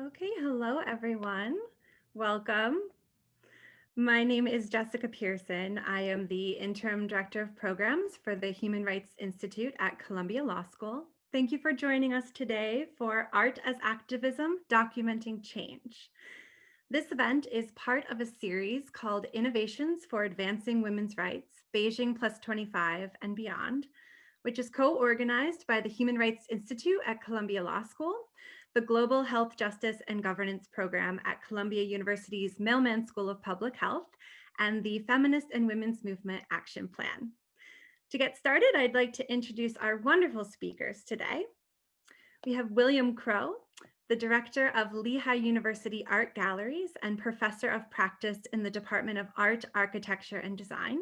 Okay, hello everyone. Welcome. My name is Jessica Pearson. I am the Interim Director of Programs for the Human Rights Institute at Columbia Law School. Thank you for joining us today for Art as Activism, Documenting Change. This event is part of a series called Innovations for Advancing Women's Rights, Beijing Plus 25 and Beyond, which is co-organized by the Human Rights Institute at Columbia Law School, the Global Health Justice and Governance Program at Columbia University's Mailman School of Public Health, and the Feminist and Women's Movement Action Plan. To get started, I'd like to introduce our wonderful speakers today. We have William Crow, the director of Lehigh University Art Galleries and professor of practice in the Department of Art, Architecture, and Design.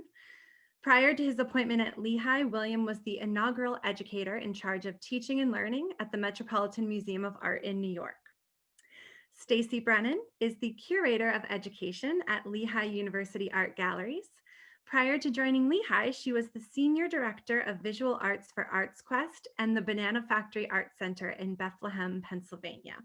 Prior to his appointment at Lehigh, William was the inaugural educator in charge of teaching and learning at the Metropolitan Museum of Art in New York. Stacie Brennan is the curator of education at Lehigh University Art Galleries. Prior to joining Lehigh, she was the senior director of visual arts for Arts Quest and the Banana Factory Art Center in Bethlehem, Pennsylvania.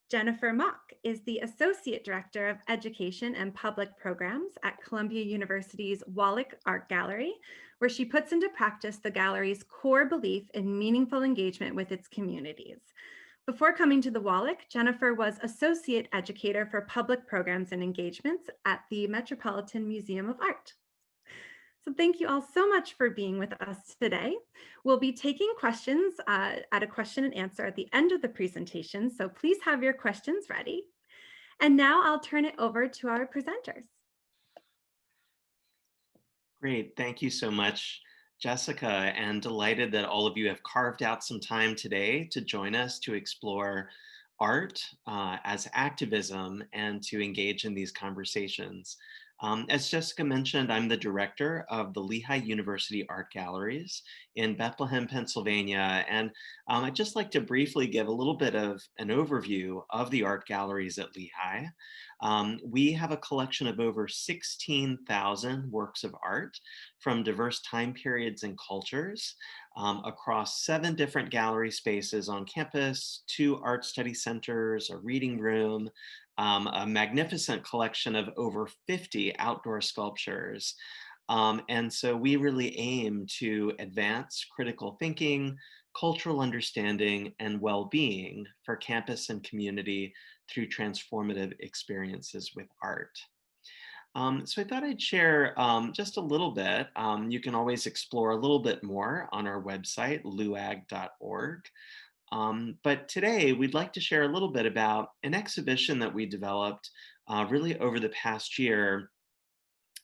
Jennifer Mock is the Associate Director of Education and Public Programs at Columbia University's Wallock Art Gallery, where she puts into practice the gallery's core belief in meaningful engagement with its communities. Before coming to the Wallock, Jennifer was Associate Educator for Public Programs and Engagements at the Metropolitan Museum of Art. So thank you all so much for being with us today. We'll be taking questions at a question and answer at the end of the presentation, so please have your questions ready. And now I'll turn it over to our presenters. Great, thank you so much, Jessica, and delighted that all of you have carved out some time today to join us to explore art as activism and to engage in these conversations. As Jessica mentioned, I'm the director of the Lehigh University Art Galleries in Bethlehem, Pennsylvania. And I'd just like to briefly give a little bit of an overview of the art galleries at Lehigh. We have a collection of over 16,000 works of art from diverse time periods and cultures across 7 different gallery spaces on campus, 2 art study centers, a reading room, a magnificent collection of over 50 outdoor sculptures. And so we really aim to advance critical thinking, cultural understanding, and well-being for campus and community through transformative experiences with art. So I thought I'd share just a little bit. You can always explore a little bit more on our website, luag.org. But today we'd like to share a little bit about an exhibition that we developed really over the past year.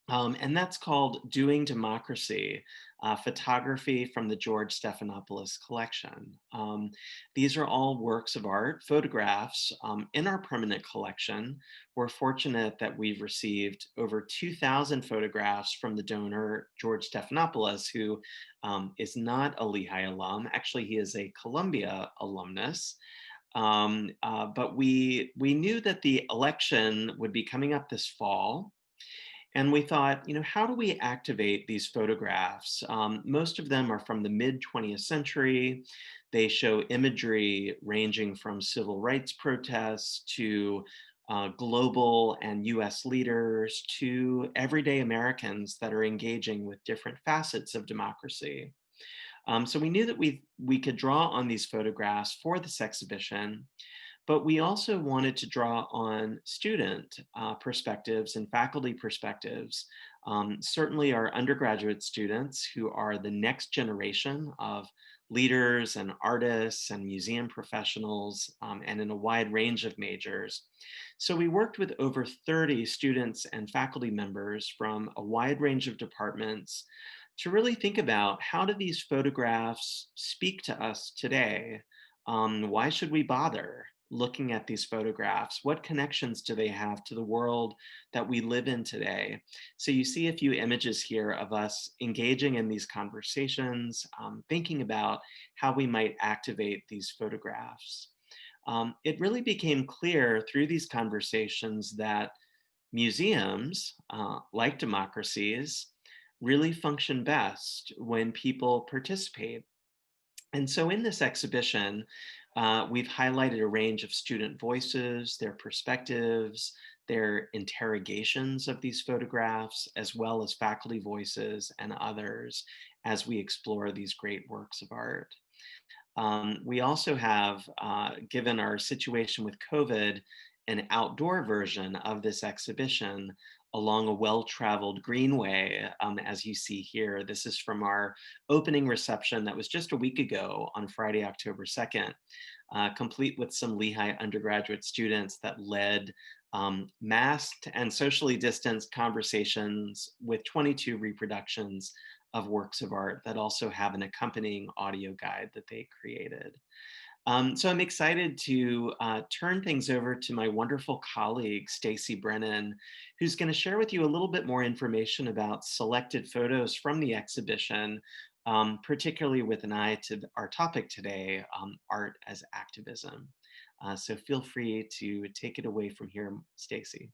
And that's called Doing Democracy, photography from the George Stephanopoulos collection. These are all works of art, photographs in our permanent collection. We're fortunate that we've received over 2,000 photographs from the donor, George Stephanopoulos, who is not a Lehigh alum. Actually, he is a Columbia alumnus. But we knew that the election would be coming up this fall. And we thought, how do we activate these photographs? Most of them are from the mid-20th century. They show imagery ranging from civil rights protests to global and US leaders to everyday Americans that are engaging with different facets of democracy. So we knew that we could draw on these photographs for this exhibition. But we also wanted to draw on student perspectives and faculty perspectives. Certainly our undergraduate students who are the next generation of leaders and artists and museum professionals and in a wide range of majors. So we worked with over 30 students and faculty members from a wide range of departments to really think about how do these photographs speak to us today? Why should we bother looking at these photographs? What connections do they have to the world that we live in today? So you see a few images here of us engaging in these conversations, thinking about how we might activate these photographs. It really became clear through these conversations that museums, like democracies, really function best when people participate. And so in this exhibition, We've highlighted a range of student voices, their perspectives, their interrogations of these photographs, as well as faculty voices and others as we explore these great works of art. We also have, given our situation with COVID, an outdoor version of this exhibition along a well-traveled greenway, as you see here. This is from our opening reception that was just a week ago on Friday, October 2nd, complete with some Lehigh undergraduate students that led masked and socially distanced conversations with 22 reproductions of works of art that also have an accompanying audio guide that they created. So I'm excited to turn things over to my wonderful colleague, Stacie Brennan, who's going to share with you a little bit more information about selected photos from the exhibition, particularly with an eye to our topic today, art as activism. So feel free to take it away from here, Stacie.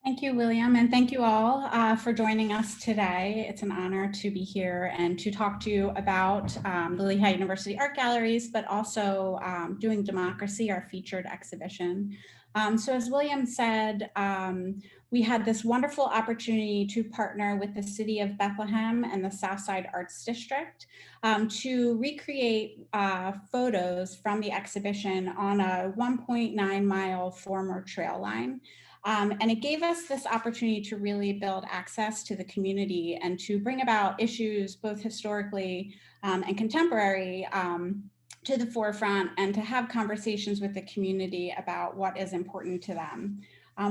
Thank you, William, and thank you all for joining us today. It's an honor to be here and to talk to you about the Lehigh University Art Galleries, but also Doing Democracy, our featured exhibition. So as William said, we had this wonderful opportunity to partner with the City of Bethlehem and the Southside Arts District to recreate photos from the exhibition on a 1.9-mile former trail line. And it gave us this opportunity to really build access to the community and to bring about issues both historically and contemporary to the forefront, and to have conversations with the community about what is important to them.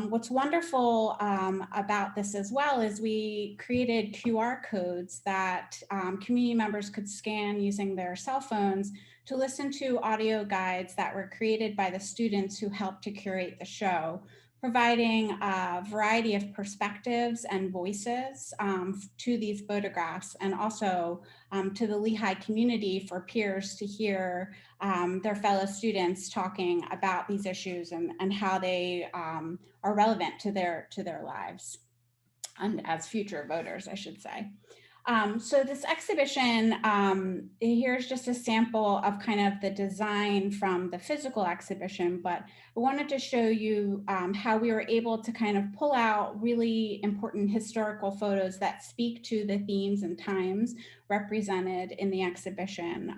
What's wonderful about this as well is we created QR codes that community members could scan using their cell phones to listen to audio guides that were created by the students who helped to curate the show, providing a variety of perspectives and voices to these photographs, and also to the Lehigh community for peers to hear their fellow students talking about these issues and how they are relevant to their lives, and as future voters, I should say. So this exhibition, here's just a sample of kind of the design from the physical exhibition, but I wanted to show you how we were able to kind of pull out really important historical photos that speak to the themes and times represented in the exhibition.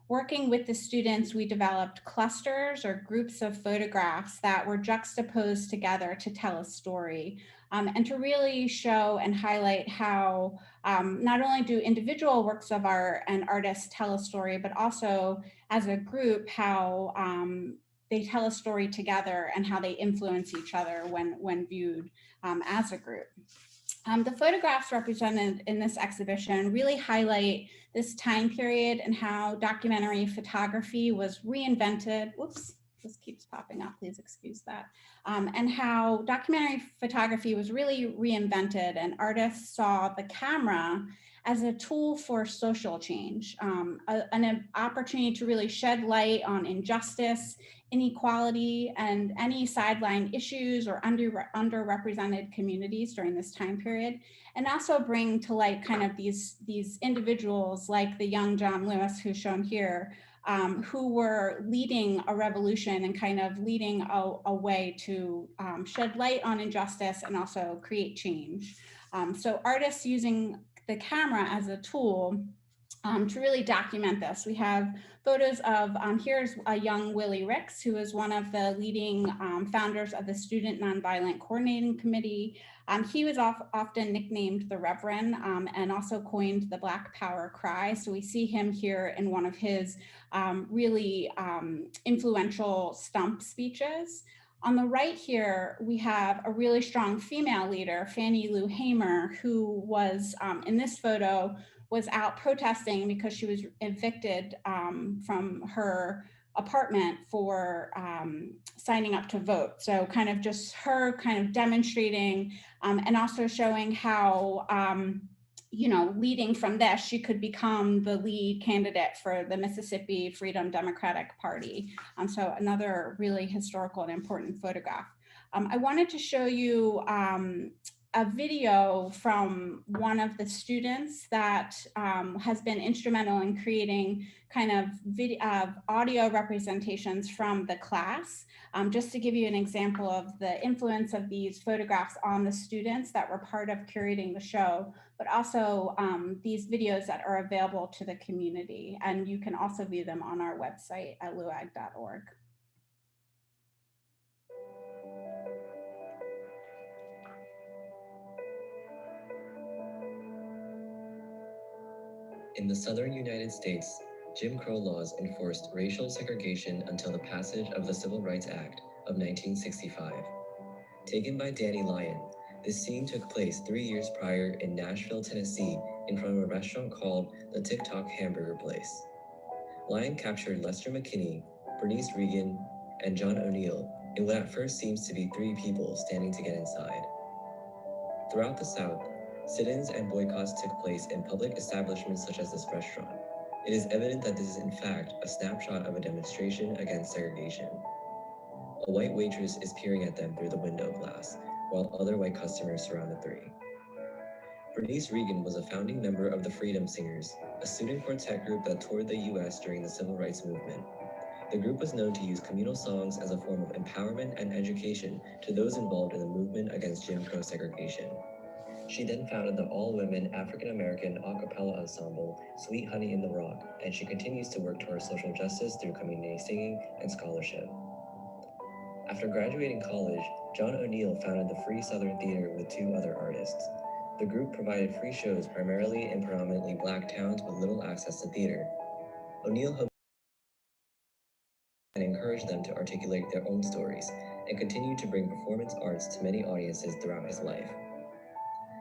Working with the students, we developed clusters or groups of photographs that were juxtaposed together to tell a story. And to really show and highlight how not only do individual works of art and artists tell a story, but also as a group, how they tell a story together and how they influence each other when viewed as a group. The photographs represented in this exhibition really highlight this time period and how documentary photography was reinvented. Whoops. This keeps popping up, please excuse that. And how documentary photography was really reinvented, and artists saw the camera as a tool for social change, an opportunity to really shed light on injustice, inequality, and any sideline issues or underrepresented communities during this time period, and also bring to light kind of these individuals like the young John Lewis, who's shown here, who were leading a revolution and kind of leading a way to shed light on injustice and also create change. So artists using the camera as a tool to really document this. We have photos of, here's a young Willie Ricks, who is one of the leading founders of the Student Nonviolent Coordinating Committee. He was often nicknamed the Reverend and also coined the Black Power cry. So we see him here in one of his really influential stump speeches. On the right here, we have a really strong female leader, Fannie Lou Hamer, who was in this photo was out protesting because she was evicted from her apartment for signing up to vote. So kind of just her kind of demonstrating and also showing how, you know, leading from this, she could become the lead candidate for the Mississippi Freedom Democratic Party. So another really historical and important photograph. I wanted to show you a video from one of the students that has been instrumental in creating kind of audio representations from the class. Just to give you an example of the influence of these photographs on the students that were part of curating the show, but also these videos that are available to the community. And you can also view them on our website at luag.org. In the southern United States, Jim Crow laws enforced racial segregation until the passage of the Civil Rights Act of 1965. Taken by Danny Lyon, this scene took place 3 years prior in Nashville, Tennessee, in front of a restaurant called the TikTok Hamburger Place. Lyon captured Lester McKinney, Bernice Regan, and John O'Neill in what at first seems to be 3 people standing to get inside. Throughout the South, sit-ins and boycotts took place in public establishments such as this restaurant. It is evident that this is in fact a snapshot of a demonstration against segregation. A white waitress is peering at them through the window glass, while other white customers surround the 3. Bernice Regan was a founding member of the Freedom Singers, a student quartet group that toured the US during the Civil Rights Movement. The group was known to use communal songs as a form of empowerment and education to those involved in the movement against Jim Crow segregation. She then founded the all-women African-American a cappella ensemble, Sweet Honey in the Rock, and she continues to work towards social justice through community singing and scholarship. After graduating college, John O'Neill founded the Free Southern Theater with 2 other artists. The group provided free shows primarily in predominantly Black towns with little access to theater. O'Neill hoped and encouraged them to articulate their own stories and continued to bring performance arts to many audiences throughout his life.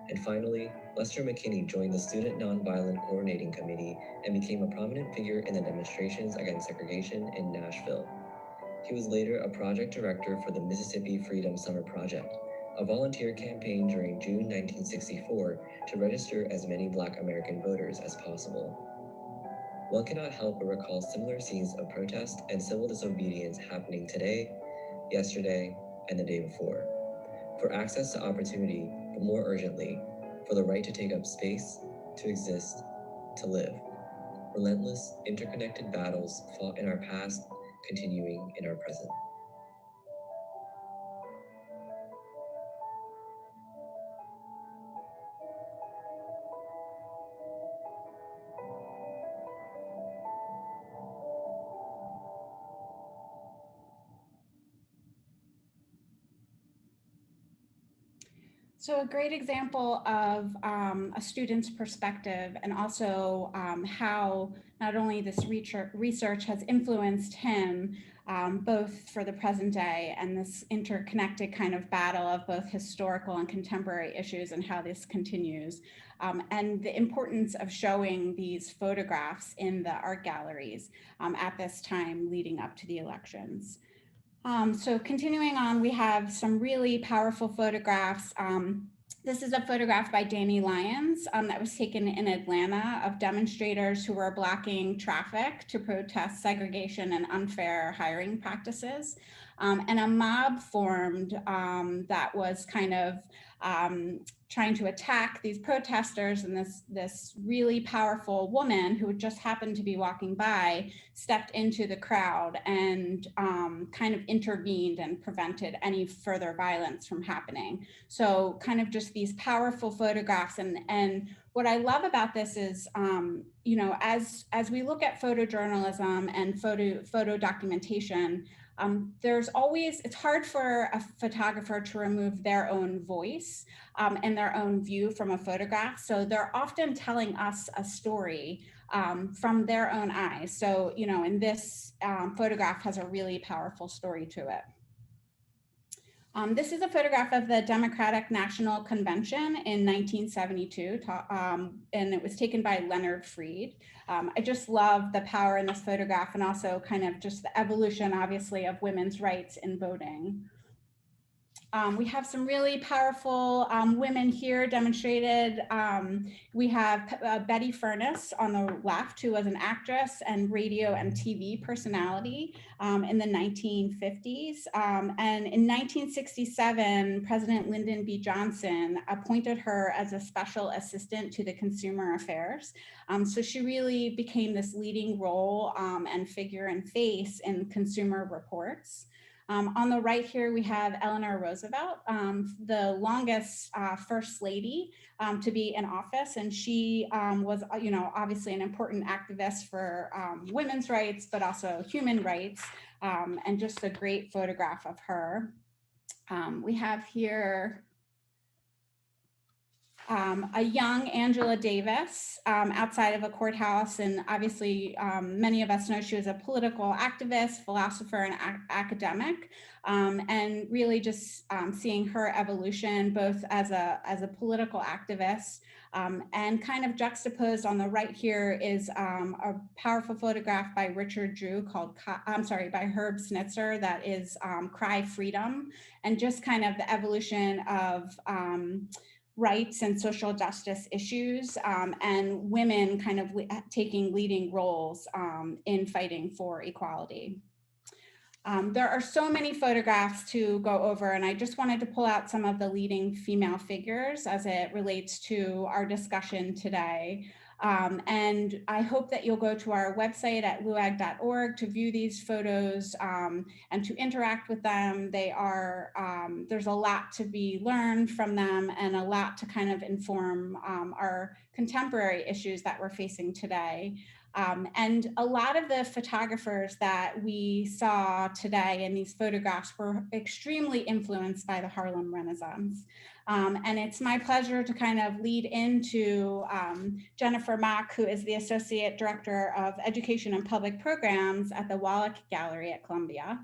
And finally, Lester McKinney joined the Student Nonviolent Coordinating Committee and became a prominent figure in the demonstrations against segregation in Nashville. He was later a project director for the Mississippi Freedom Summer Project, a volunteer campaign during June 1964 to register as many Black American voters as possible. One cannot help but recall similar scenes of protest and civil disobedience happening today, yesterday, and the day before. For access to opportunity, but more urgently, for the right to take up space, to exist, to live. Relentless, interconnected battles fought in our past, continuing in our present. So a great example of a student's perspective, and also how not only this research has influenced him, both for the present day and this interconnected kind of battle of both historical and contemporary issues, and how this continues, and the importance of showing these photographs in the art galleries at this time leading up to the elections. So continuing on, we have some really powerful photographs. This is a photograph by Danny Lyons that was taken in Atlanta of demonstrators who were blocking traffic to protest segregation and unfair hiring practices. And a mob formed that was kind of trying to attack these protesters, and this really powerful woman who just happened to be walking by stepped into the crowd and kind of intervened and prevented any further violence from happening. So kind of just these powerful photographs. And what I love about this is, you know, as we look at photojournalism and photo documentation, there's always, it's hard for a photographer to remove their own voice and their own view from a photograph. So they're often telling us a story from their own eyes. So, you know, and this photograph has a really powerful story to it. This is a photograph of the Democratic National Convention in 1972, and it was taken by Leonard Freed. I just love the power in this photograph, and also kind of just the evolution, obviously, of women's rights in voting. We have some really powerful women here demonstrated. We have Betty Furness on the left, who was an actress and radio and TV personality in the 1950s. And in 1967, President Lyndon B. Johnson appointed her as a special assistant to the Consumer Affairs. So she really became this leading role and figure and face in Consumer Reports. On the right here, we have Eleanor Roosevelt, the longest first lady to be in office. And she was, obviously an important activist for women's rights, but also human rights, and just a great photograph of her. We have here a young Angela Davis outside of a courthouse. And obviously many of us know she was a political activist, philosopher, and academic. And really just seeing her evolution, both as a political activist and kind of juxtaposed on the right here is a powerful photograph by Richard Drew called, by Herb Snitzer, that is Cry Freedom, and just kind of the evolution of rights and social justice issues and women kind of taking leading roles in fighting for equality. There are so many photographs to go over, and I just wanted to pull out some of the leading female figures as it relates to our discussion today. And I hope that you'll go to our website at luag.org to view these photos and to interact with them. They are, there's a lot to be learned from them and a lot to kind of inform our contemporary issues that we're facing today. And a lot of the photographers that we saw today in these photographs were extremely influenced by the Harlem Renaissance. And it's my pleasure to kind of lead into Jennifer Mock, who is the Associate Director of Education and Public Programs at the Wallock Gallery at Columbia,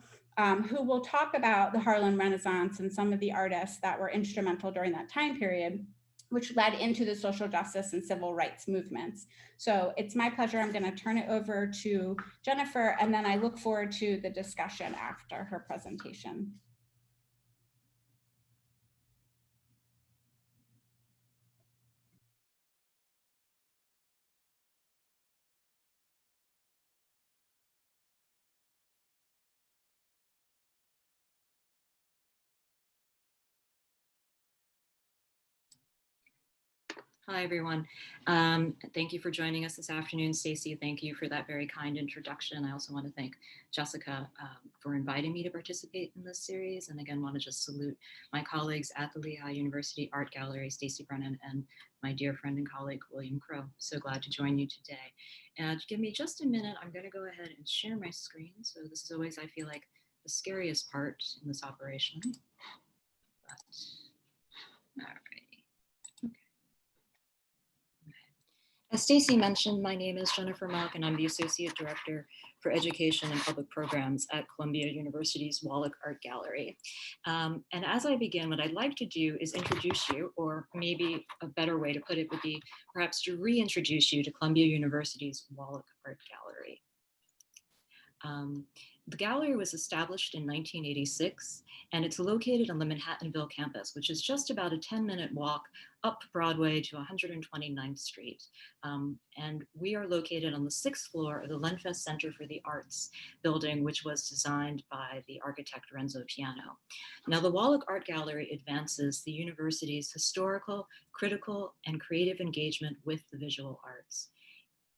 who will talk about the Harlem Renaissance and some of the artists that were instrumental during that time period, which led into the social justice and civil rights movements. So it's my pleasure. I'm going to turn it over to Jennifer, and then I look forward to the discussion after her presentation. Hi, everyone. Thank you for joining us this afternoon. Stacie, thank you for that very kind introduction. I also want to thank Jessica for inviting me to participate in this series. And again, want to just salute my colleagues at the Lehigh University Art Gallery, Stacie, Brennan, and my dear friend and colleague, William Crow. So glad to join you today. And give me just a minute. I'm going to go ahead and share my screen. So this is always, I feel like, the scariest part in this operation. But, all right. As Stacie mentioned, my name is Jennifer Mock, and I'm the Associate Director for Education and Public Programs at Columbia University's Wallock Art Gallery. And as I begin, what I'd like to do is introduce you, or maybe a better way to put it would be perhaps to reintroduce you to Columbia University's Wallock Art Gallery. The gallery was established in 1986, and it's located on the Manhattanville campus, which is just about a 10-minute walk up Broadway to 129th Street. And we are located on the 6th floor of the Lenfest Center for the Arts building, which was designed by the architect Renzo Piano. Now, the Wallock Art Gallery advances the university's historical, critical, and creative engagement with the visual arts.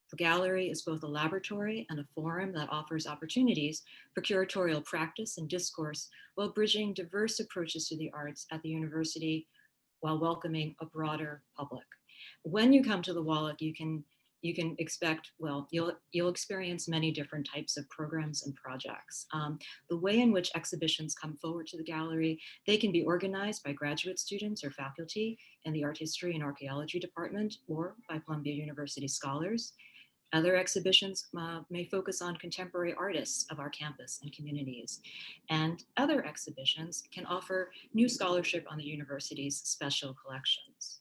The gallery is both a laboratory and a forum that offers opportunities for curatorial practice and discourse while bridging diverse approaches to the arts at the university while welcoming a broader public. When you come to the Wallock, you can expect, well, you'll experience many different types of programs and projects. The way in which exhibitions come forward to the gallery, they can be organized by graduate students or faculty in the Art History and Archaeology Department or by Columbia University scholars. Other exhibitions may focus on contemporary artists of our campus and communities. And other exhibitions can offer new scholarship on the university's special collections.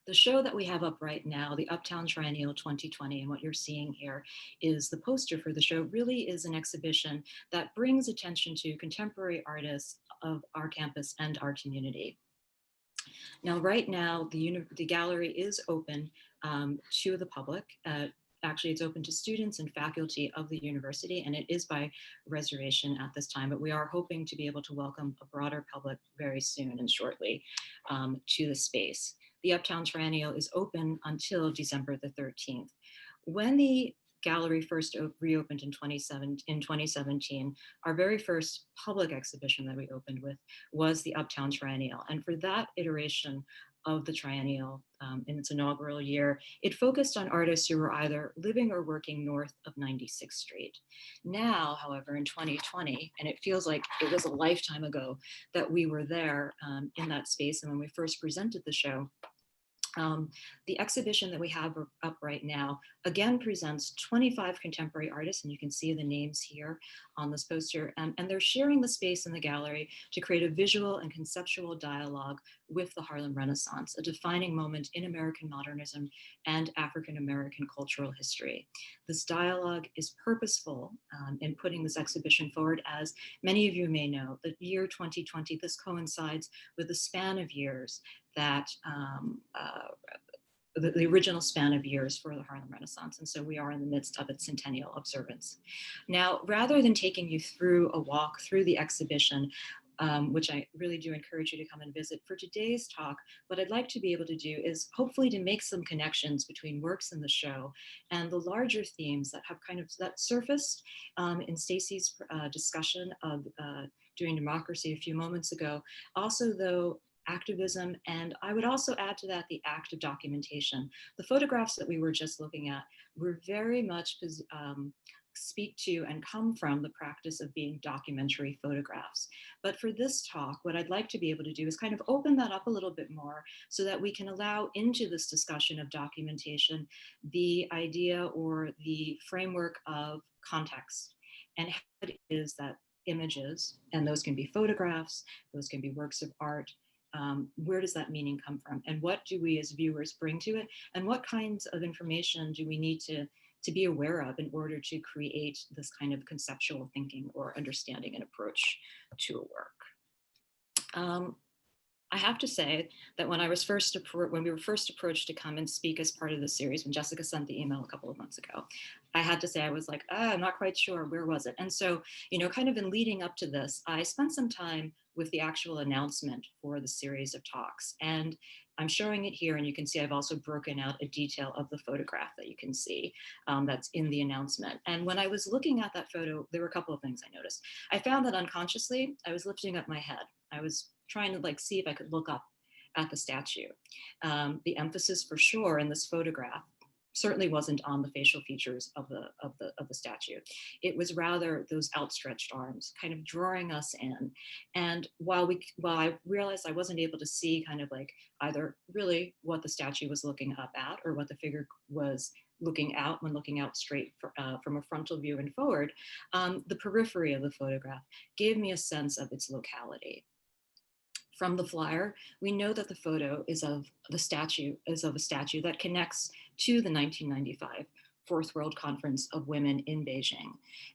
The show that we have up right now, the Uptown Triennial 2020, and what you're seeing here is the poster for the show, really is an exhibition that brings attention to contemporary artists of our campus and our community. Now, right now, the gallery is open to the public. Actually, it's open to students and faculty of the university, and it is by reservation at this time, but we are hoping to be able to welcome a broader public very soon and shortly to the space. The Uptown Triennial is open until December the 13th. When the gallery first reopened in 2017, our very first public exhibition that we opened with was the Uptown Triennial. And for that iteration of the Triennial in its inaugural year, it focused on artists who were either living or working north of 96th Street. Now, however, in 2020, and it feels like it was a lifetime ago that we were there in that space, and when we first presented the show, the exhibition that we have up right now, again, presents 25 contemporary artists, and you can see the names here on this poster, and they're sharing the space in the gallery to create a visual and conceptual dialogue with the Harlem Renaissance, a defining moment in American modernism and African-American cultural history. This dialogue is purposeful in putting this exhibition forward. As many of you may know, the year 2020, this coincides with the span of years that the original span of years for the Harlem Renaissance. And so we are in the midst of its centennial observance. Now, rather than taking you through a walk through the exhibition, which I really do encourage you to come and visit, for today's talk, what I'd like to be able to do is hopefully to make some connections between works in the show and the larger themes that have that surfaced in Stacie's discussion of doing democracy a few moments ago. Also, though, activism, and I would also add to that the act of documentation. The photographs that we were just looking at were very much speak to and come from the practice of being documentary photographs. But for this talk, what I'd like to be able to do is kind of open that up a little bit more so that we can allow into this discussion of documentation the idea or the framework of context and how it is that images, and those can be photographs, those can be works of art, where does that meaning come from? And what do we as viewers bring to it? And what kinds of information do we need to be aware of in order to create this kind of conceptual thinking or understanding and approach to a work? I have to say that when we were first approached to come and speak as part of the series, when Jessica sent the email a couple of months ago, I had to say, I was like, I'm not quite sure, where was it? And so, kind of in leading up to this, I spent some time with the actual announcement for the series of talks. And I'm showing it here, and you can see I've also broken out a detail of the photograph that you can see that's in the announcement. And when I was looking at that photo, there were a couple of things I noticed. I found that unconsciously, I was lifting up my head. I was trying to see if I could look up at the statue. The emphasis for sure in this photograph certainly wasn't on the facial features of the statue. It was rather those outstretched arms kind of drawing us in. And while I realized I wasn't able to see either really what the statue was looking up at or what the figure was looking out when looking out straight from a frontal view and forward, the periphery of the photograph gave me a sense of its locality. From the flyer, we know that the photo is of a statue that connects to the 1995 Fourth World Conference of Women in Beijing.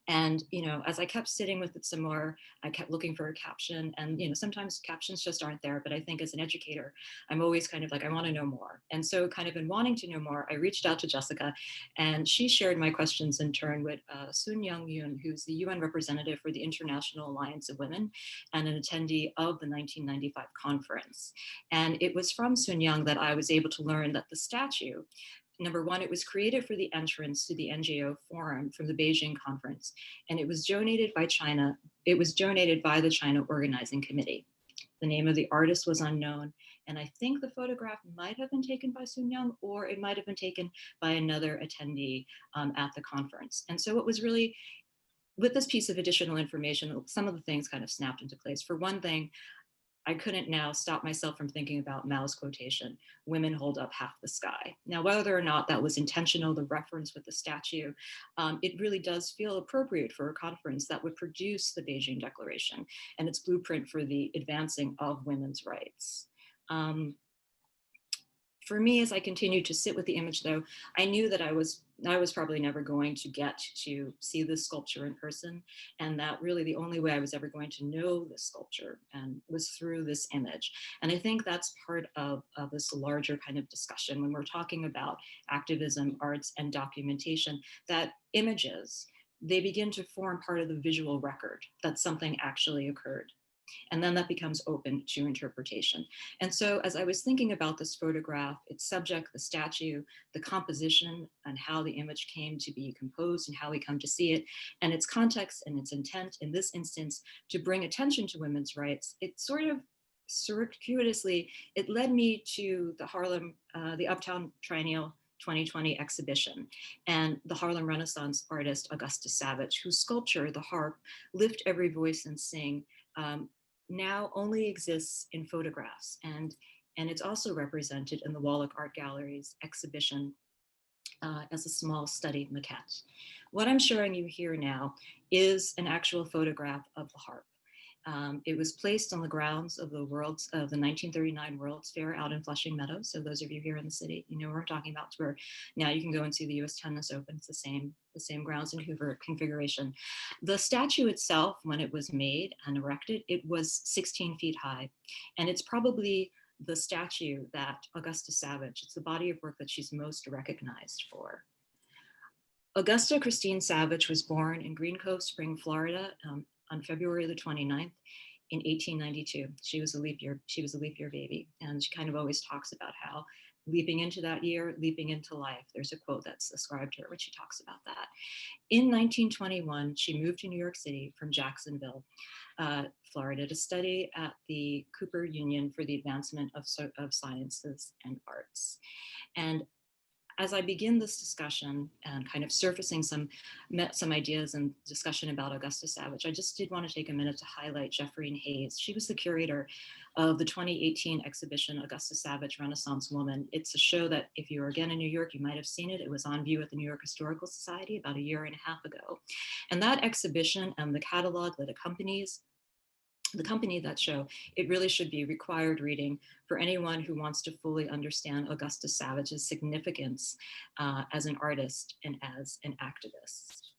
And, as I kept sitting with it some more, I kept looking for a caption, and, sometimes captions just aren't there, but I think as an educator, I'm always kind of like, I want to know more. And so kind of in wanting to know more, I reached out to Jessica, and she shared my questions in turn with Sun Young Yoon, who's the UN representative for the International Alliance of Women and an attendee of the 1995 conference. And it was from Sun Young that I was able to learn that the statue, number one, it was created for the entrance to the NGO forum from the Beijing conference, and it was donated by China. It was donated by the China Organizing Committee. The name of the artist was unknown, and I think the photograph might have been taken by Sun Young, or it might have been taken by another attendee at the conference. And so it was really, with this piece of additional information, some of the things kind of snapped into place. For one thing, I couldn't now stop myself from thinking about Mao's quotation, "Women hold up half the sky." Now, whether or not that was intentional, the reference with the statue, it really does feel appropriate for a conference that would produce the Beijing Declaration and its blueprint for the advancing of women's rights. For me, as I continued to sit with the image, though, I knew that I was probably never going to get to see this sculpture in person, and that really the only way I was ever going to know this sculpture was through this image. And I think that's part of this larger kind of discussion when we're talking about activism, arts, and documentation, that images, they begin to form part of the visual record that something actually occurred. And then that becomes open to interpretation. And so as I was thinking about this photograph, its subject, the statue, the composition, and how the image came to be composed and how we come to see it, and its context and its intent in this instance to bring attention to women's rights, it sort of circuitously, it led me to the Uptown Triennial 2020 exhibition and the Harlem Renaissance artist Augusta Savage, whose sculpture, the Harp, Lift Every Voice and Sing, now only exists in photographs, and it's also represented in the Wallock Art Gallery's exhibition as a small study maquette. What I'm showing you here now is an actual photograph of the Harp. It was placed on the grounds of the 1939 World's Fair out in Flushing Meadows. So those of you here in the city, you know what I'm talking about. Where now you can go and see the U.S. Tennis Open. It's the same grounds in Hoover configuration. The statue itself, when it was made and erected, it was 16 feet high, and it's probably the statue that Augusta Savage. It's the body of work that she's most recognized for. Augusta Christine Savage was born in Green Cove Spring, Florida, on February the 29th in 1892. She was a leap year baby. And she kind of always talks about how leaping into that year, leaping into life. There's a quote that's ascribed to her when she talks about that. In 1921, she moved to New York City from Jacksonville, Florida, to study at the Cooper Union for the Advancement of Sciences and Arts. And as I begin this discussion and kind of surfacing some ideas and discussion about Augusta Savage, I just did want to take a minute to highlight Jeffrey Hayes. She was the curator of the 2018 exhibition, Augusta Savage, Renaissance Woman. It's a show that if you were again in New York, you might have seen it. It was on view at the New York Historical Society about a year and a half ago. And that exhibition and the catalog that accompanies that show, it really should be required reading for anyone who wants to fully understand Augusta Savage's significance as an artist and as an activist.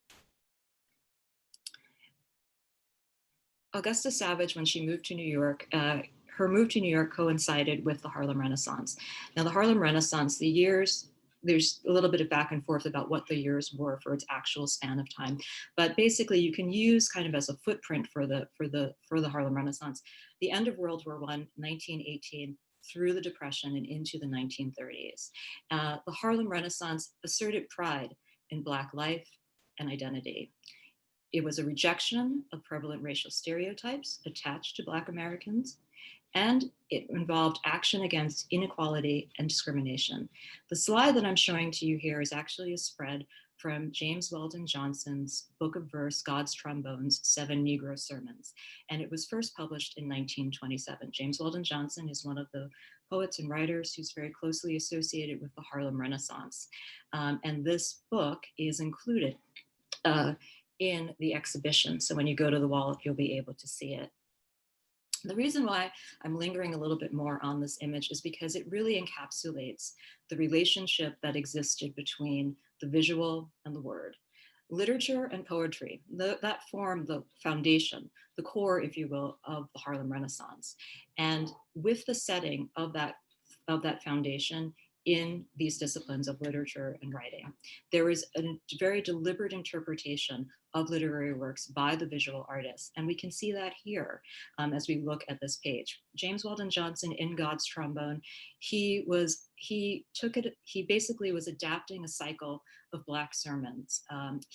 Augusta Savage, when she moved to New York, her move to New York coincided with the Harlem Renaissance. Now the Harlem Renaissance, there's a little bit of back and forth about what the years were for its actual span of time, but basically you can use kind of as a footprint for the Harlem Renaissance, the end of World War I, 1918, through the Depression and into the 1930s. The Harlem Renaissance asserted pride in Black life and identity. It was a rejection of prevalent racial stereotypes attached to Black Americans, and it involved action against inequality and discrimination. The slide that I'm showing to you here is actually a spread from James Weldon Johnson's book of verse, God's Trombones, 7 Negro Sermons. And it was first published in 1927. James Weldon Johnson is one of the poets and writers who's very closely associated with the Harlem Renaissance. And this book is included in the exhibition. So when you go to the wall, you'll be able to see it. The reason why I'm lingering a little bit more on this image is because it really encapsulates the relationship that existed between the visual and the word. Literature and poetry, that form the foundation, the core, if you will, of the Harlem Renaissance. And with the setting of that foundation in these disciplines of literature and writing, there is a very deliberate interpretation of literary works by the visual artists. And we can see that here as we look at this page. James Weldon Johnson in God's Trombone, he basically was adapting a cycle of Black sermons.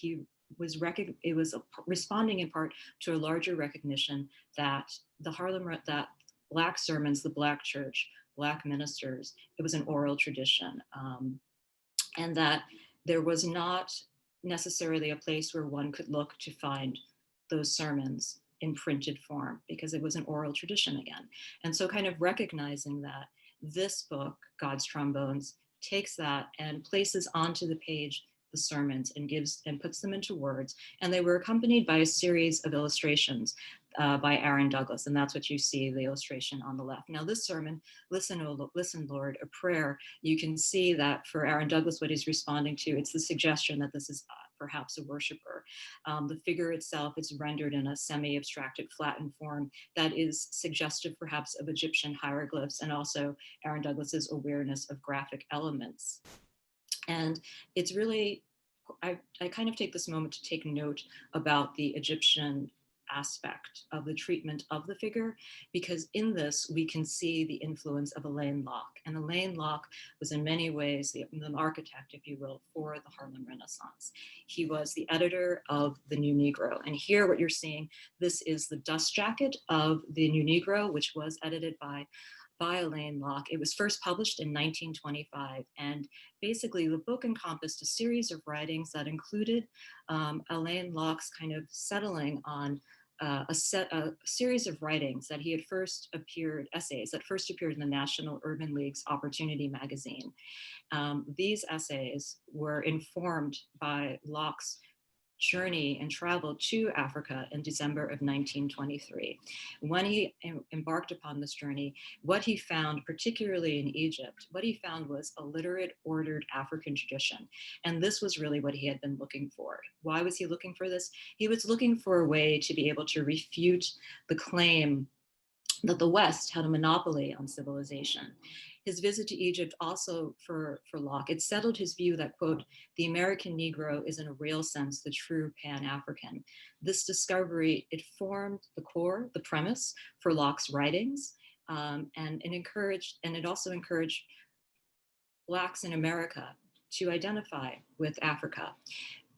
It was responding in part to a larger recognition that that Black sermons, the Black church, Black ministers, it was an oral tradition, and that there was not necessarily a place where one could look to find those sermons in printed form, because it was an oral tradition again. And so kind of recognizing that this book, God's Trombones, takes that and places onto the page the sermons and puts them into words. And they were accompanied by a series of illustrations by Aaron Douglas. And that's what you see, the illustration on the left. Now this sermon, Listen, Lord, a prayer, you can see that for Aaron Douglas, what he's responding to, it's the suggestion that this is perhaps a worshiper. The figure itself is rendered in a semi-abstracted flattened form that is suggestive perhaps of Egyptian hieroglyphs, and also Aaron Douglas's awareness of graphic elements. And it's really, I kind of take this moment to take note about the Egyptian aspect of the treatment of the figure, because in this we can see the influence of Alain Locke. And Alain Locke was in many ways the architect, if you will, for the Harlem Renaissance. He was the editor of the New Negro. And here what you're seeing, this is the dust jacket of the New Negro, which was edited by Alain Locke. It was first published in 1925, and basically the book encompassed a series of writings that included Alain Locke's kind of settling on a series of writings that he had essays that first appeared in the National Urban League's Opportunity magazine. These essays were informed by Locke's journey and travel to Africa in December of 1923. When he embarked upon this journey, what he found, particularly in Egypt, what he found was a literate, ordered African tradition. And this was really what he had been looking for. Why was he looking for this? He was looking for a way to be able to refute the claim that the West had a monopoly on civilization. His visit to Egypt also for Locke, it settled his view that, quote, the American Negro is in a real sense the true Pan-African. This discovery, it formed the premise for Locke's writings, and it also encouraged Blacks in America to identify with Africa.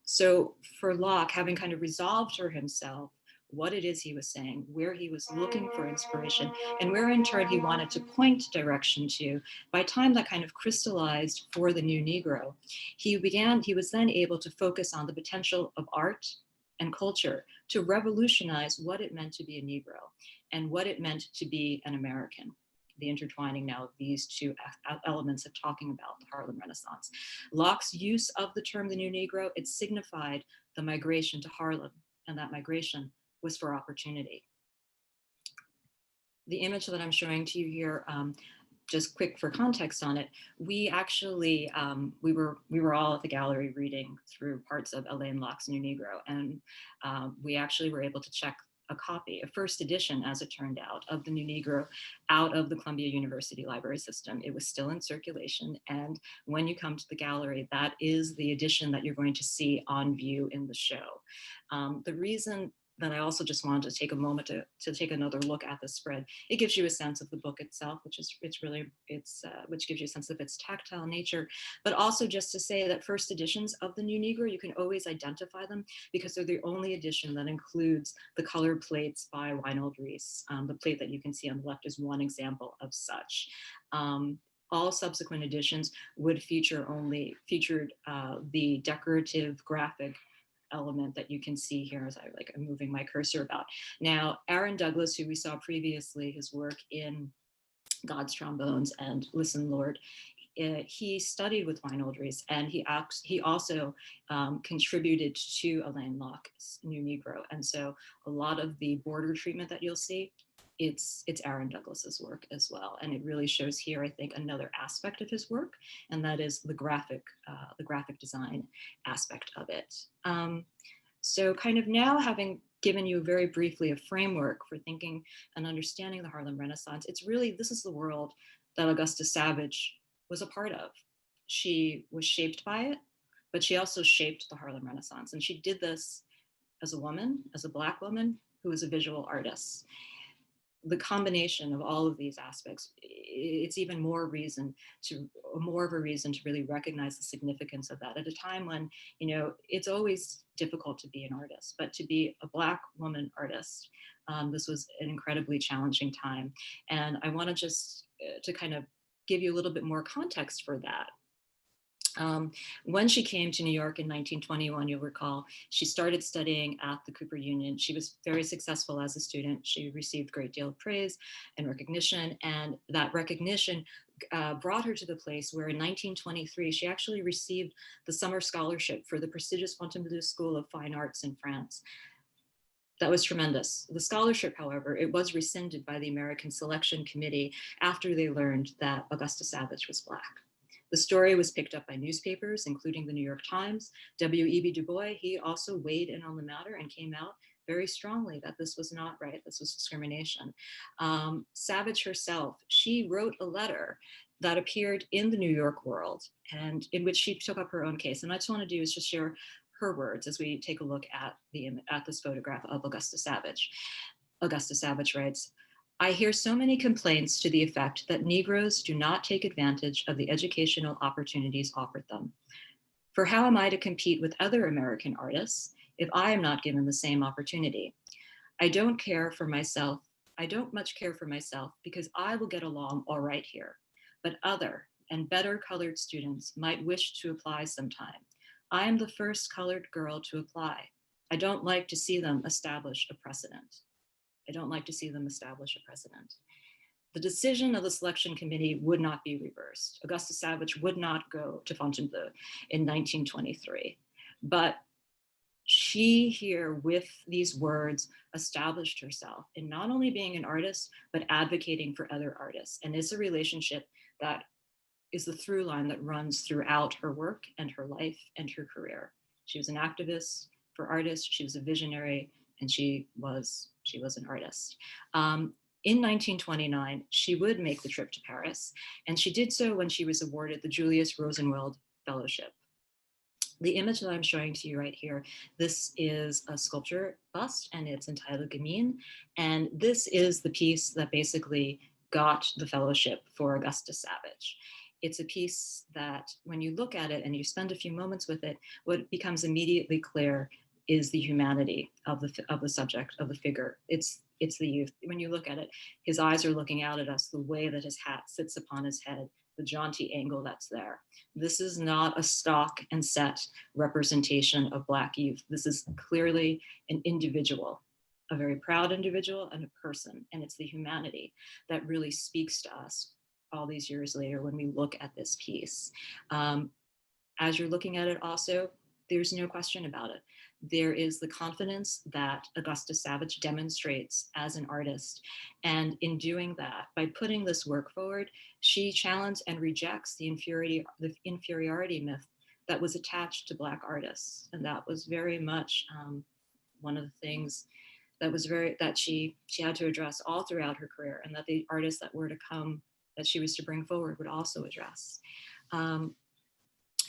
So for Locke, having kind of resolved for himself what it is he was saying, where he was looking for inspiration, and where in turn he wanted to point direction to, by time that kind of crystallized for the New Negro, he was then able to focus on the potential of art and culture to revolutionize what it meant to be a Negro and what it meant to be an American. The intertwining now of these two elements of talking about the Harlem Renaissance. Locke's use of the term the New Negro, it signified the migration to Harlem, and that migration was for opportunity. The image that I'm showing to you here, just quick for context on it, we actually, we were all at the gallery reading through parts of Alain Locke's New Negro, and we actually were able to check a copy, a first edition, as it turned out, of the New Negro out of the Columbia University library system. It was still in circulation, and when you come to the gallery, that is the edition that you're going to see on view in the show. The reason that I also just wanted to take a moment to take another look at the spread. It gives you a sense of the book itself, which gives you a sense of its tactile nature, but also just to say that first editions of the New Negro, you can always identify them because they're the only edition that includes the colored plates by Wynald Rees. The plate that you can see on the left is one example of such. All subsequent editions would featured the decorative graphic element that you can see here as I'm moving my cursor about. Now, Aaron Douglas, who we saw previously, his work in God's Trombones and Listen, Lord, he studied with Wynald Rees, and he also contributed to Alain Locke's New Negro. And so a lot of the border treatment that you'll see, it's Aaron Douglas's work as well. And it really shows here, I think, another aspect of his work, and that is the graphic design aspect of it. So kind of now, having given you very briefly a framework for thinking and understanding the Harlem Renaissance, this is the world that Augusta Savage was a part of. She was shaped by it, but she also shaped the Harlem Renaissance. And she did this as a woman, as a Black woman who was a visual artist. The combination of all of these aspects, it's even more of a reason to really recognize the significance of that at a time when, it's always difficult to be an artist, but to be a Black woman artist, this was an incredibly challenging time. And I want to just to kind of give you a little bit more context for that. When she came to New York in 1921, you'll recall, she started studying at the Cooper Union. She was very successful as a student. She received a great deal of praise and recognition, and that recognition brought her to the place where in 1923, she actually received the summer scholarship for the prestigious Fontainebleau School of Fine Arts in France. That was tremendous. The scholarship, however, it was rescinded by the American Selection Committee after they learned that Augusta Savage was Black. The story was picked up by newspapers, including the New York Times. W.E.B. Du Bois, he also weighed in on the matter and came out very strongly that this was not right, this was discrimination. Savage herself, she wrote a letter that appeared in the New York World and in which she took up her own case. And I just want to do is just share her words as we take a look at this photograph of Augusta Savage. Augusta Savage writes, "I hear so many complaints to the effect that Negroes do not take advantage of the educational opportunities offered them. For how am I to compete with other American artists if I am not given the same opportunity? I don't care for myself. I don't much care for myself because I will get along all right here. But other and better colored students might wish to apply sometime. I am the first colored girl to apply. I don't like to see them establish a precedent. I don't like to see them establish a precedent." The decision of the selection committee would not be reversed. Augusta Savage would not go to Fontainebleau in 1923, but she here with these words established herself in not only being an artist, but advocating for other artists. And it's a relationship that is the through line that runs throughout her work and her life and her career. She was an activist for artists, she was a visionary, and she was an artist. In 1929, she would make the trip to Paris, and she did so when she was awarded the Julius Rosenwald Fellowship. The image that I'm showing to you right here, this is a sculpture bust, and it's entitled Gamine, and this is the piece that basically got the fellowship for Augusta Savage. It's a piece that when you look at it and you spend a few moments with it, what becomes immediately clear is the humanity of the subject, of the figure. It's the youth. When you look at it, his eyes are looking out at us, the way that his hat sits upon his head, the jaunty angle that's there. This is not a stock and set representation of Black youth. This is clearly an individual, a very proud individual and a person. And it's the humanity that really speaks to us all these years later when we look at this piece. As you're looking at it also, there's no question about it. There is the confidence that Augusta Savage demonstrates as an artist. And in doing that, by putting this work forward, she challenges and rejects the inferiority myth that was attached to Black artists. And that was very much one of the things that she had to address all throughout her career, and that the artists that were to come, that she was to bring forward, would also address.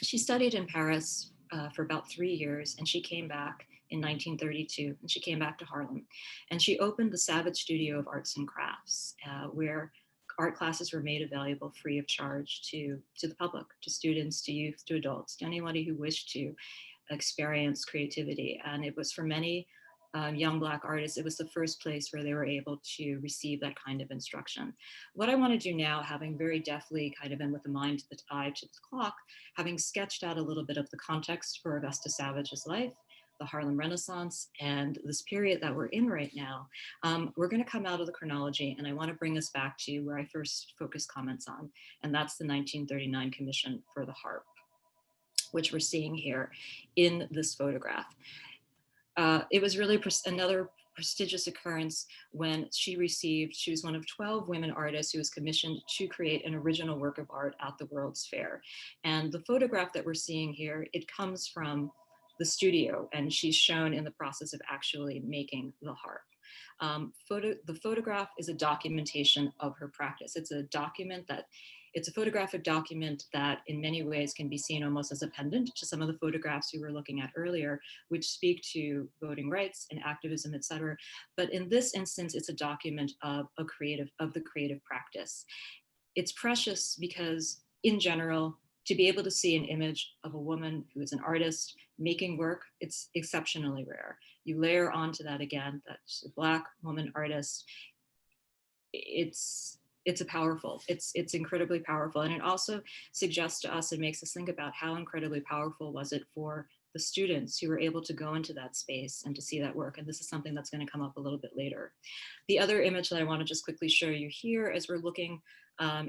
She studied in Paris for about 3 years, and she came back in 1932, and she came back to Harlem. And she opened the Savage Studio of Arts and Crafts, where art classes were made available free of charge to the public, to students, to youth, to adults, to anybody who wished to experience creativity. And it was for many young Black artists, it was the first place where they were able to receive that kind of instruction. What I want to do now, having very deftly kind of been with the mind to the eye to the clock, having sketched out a little bit of the context for Augusta Savage's life, the Harlem Renaissance, and this period that we're in right now, we're going to come out of the chronology, and I want to bring us back to where I first focused comments on, and that's the 1939 Commission for the Harp, which we're seeing here in this photograph. It was really another prestigious occurrence when she was one of 12 women artists who was commissioned to create an original work of art at the World's Fair. And the photograph that we're seeing here, it comes from the studio, and she's shown in the process of actually making the harp. The photograph is a documentation of her practice. It's a photographic document that in many ways can be seen almost as a pendant to some of the photographs we were looking at earlier, which speak to voting rights and activism, et cetera. But in this instance, it's a document of the creative practice. It's precious because in general, to be able to see an image of a woman who is an artist making work, it's exceptionally rare. You layer onto that again, that's a Black woman artist. It's incredibly powerful. And it also suggests to us and makes us think about how incredibly powerful was it for the students who were able to go into that space and to see that work. And this is something that's going to come up a little bit later. The other image that I want to just quickly show you here as we're looking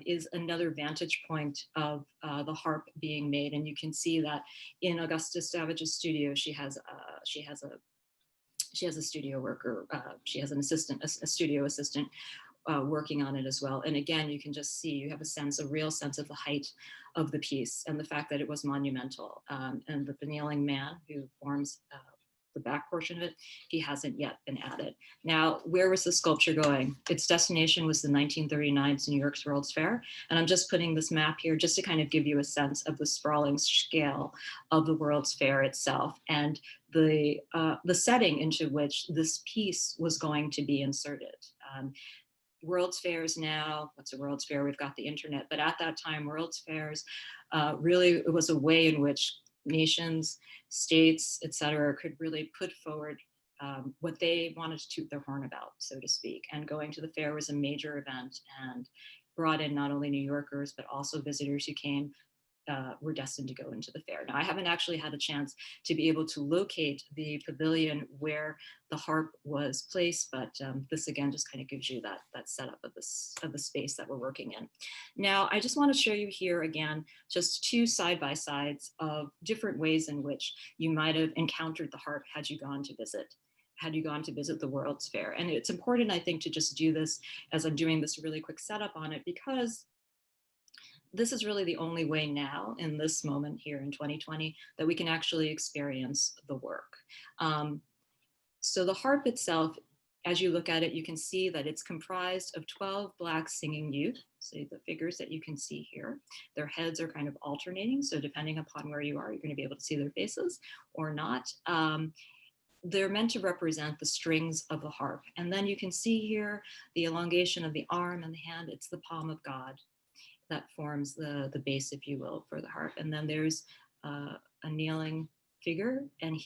is another vantage point of the harp being made. And you can see that in Augusta Savage's studio, she has she has a studio worker, she has an assistant, a studio assistant working on it as well. And again, you can just see, you have a sense, a real sense of the height of the piece and the fact that it was monumental. And the kneeling man who forms the back portion of it, he hasn't yet been added. Now, where was the sculpture going? Its destination was the 1939 New York's World's Fair. And I'm just putting this map here just to kind of give you a sense of the sprawling scale of the World's Fair itself and the setting into which this piece was going to be inserted. World's Fairs now, what's a World's Fair? We've got the internet, but at that time, World's Fairs, really it was a way in which nations, states, et cetera, could really put forward what they wanted to toot their horn about, so to speak. And going to the fair was a major event and brought in not only New Yorkers, but also visitors who came were destined to go into the fair. Now, I haven't actually had a chance to be able to locate the pavilion where the harp was placed, but this again just kind of gives you that setup of the space that we're working in. Now, I just want to show you here again, just two side-by-sides of different ways in which you might have encountered the harp had you gone to visit the World's Fair. And it's important, I think, to just do this as I'm doing this really quick setup on it, because this is really the only way now in this moment here in 2020 that we can actually experience the work. So the harp itself, as you look at it, you can see that it's comprised of 12 Black singing youth. So the figures that you can see here, their heads are kind of alternating. So depending upon where you are, you're going to be able to see their faces or not. They're meant to represent the strings of the harp. And then you can see here the elongation of the arm and the hand. It's the palm of God that forms the base, if you will, for the harp. And then there's a kneeling figure, and